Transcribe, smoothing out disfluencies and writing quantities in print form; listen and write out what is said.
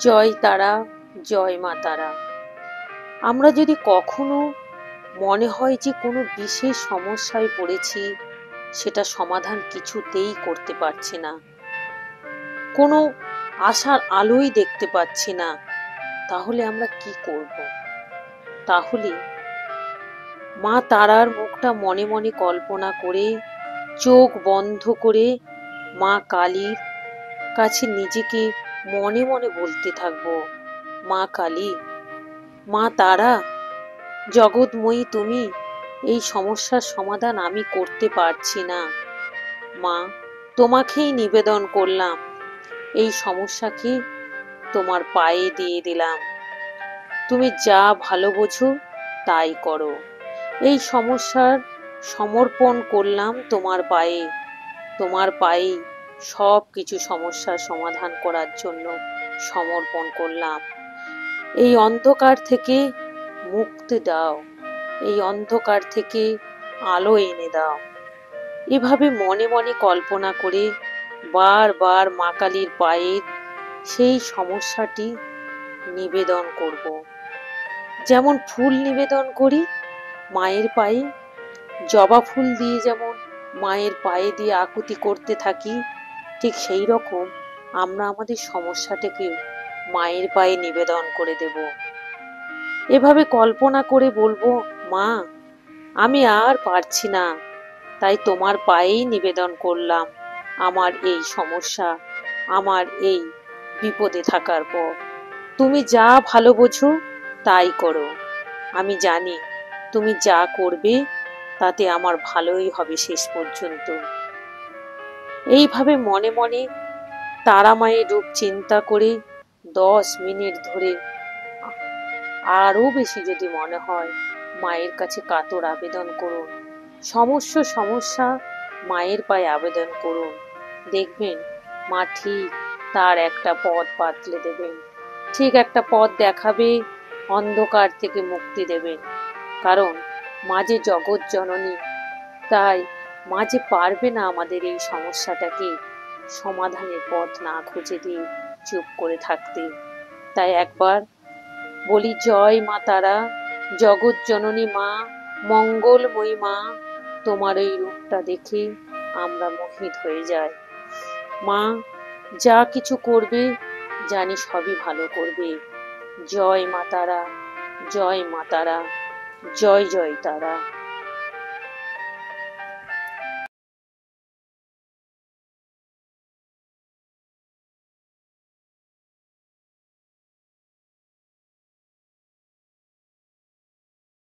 জয় তারা, জয় মা তারা। আমরা যদি কখনো মনে হয় যে কোনো বিশেষ সমস্যায় পড়েছি, সেটা সমাধান কিছুতেই করতে পারছি না, কোনো আশার আলোই দেখতে পাচ্ছি না, তাহলে আমরা কি করব? তাহলে মা তারার মুখটা মনে মনে কল্পনা করে, চোখ বন্ধ করে মা কালীর কাছে নিজেকে মনে মনে বলতে থাকবো, মা কালী, মা তারা, জগৎময়ী তুমি, এই সমস্যার সমাধান আমি করতে পারছি না। মা, তোমাকেই নিবেদন করলাম, এই সমস্যাকে তোমার পায়ে দিয়ে দিলাম। তুমি যা ভালো বোঝো তাই করো। এই সমস্যার সমর্পণ করলাম তোমার পায়ে। তোমার পায়ে সব কিছু সমস্যার সমাধান করার জন্য সমর্পণ করলাম। এই অন্ধকার থেকে মুক্তি দাও, এই অন্ধকার থেকে আলো এনে দাও। এভাবে মনে মনে কল্পনা করে বারবার মা কালীর পায়ে সেই সমস্যাটি নিবেদন করব। যেমন ফুল নিবেদন করি মায়ের পায়ে, জবা ফুল দিয়ে যেমন মায়ের পায়ে দিয়ে আকুতি করতে থাকি, ঠিক সেই রকম আমরা আমাদের সমস্যাটাকে মায়ের পায়ে নিবেদন করে দেব। এভাবে কল্পনা করে বলবো, মা, আমি আর পারছি না, তাই তোমার পায়েই নিবেদন করলাম আমার এই সমস্যা, আমার এই বিপদে থাকার পর। তুমি যা ভালো বোঝো তাই করো। আমি জানি তুমি যা করবে তাতে আমার ভালোই হবে শেষ পর্যন্ত। এইভাবে মনে মনে তারা মায়ের রূপ চিন্তা করে 10 মিনিট ধরে, আরো বেশি যদি মনে হয়, মায়ের কাছে কাতর আবেদন করুন। সমস্ত সমস্যা মায়ের পায়ে আবেদন করুন। দেখবেন মা ঠিক তার একটা পথ বাতলে দেবেন, ঠিক একটা পথ দেখাবে, অন্ধকার থেকে মুক্তি দেবেন। কারণ মা যে জগৎ জননী, তাই মা যে পারবে না আমাদের এই সমস্যাটাকে সমাধানের পথ না খুঁজে দিয়ে চুপ করে থাকতে। তাই একবার বলি, জয় মা তারা, জগৎ জননী মা, মঙ্গলময়ী মা, তোমার এই রূপটা দেখে আমরা মোহিত হয়ে যাই। মা যা কিছু করবে জানি সবই ভালো করবে। জয় মা তারা, জয় মা তারা, জয় জয় তারা।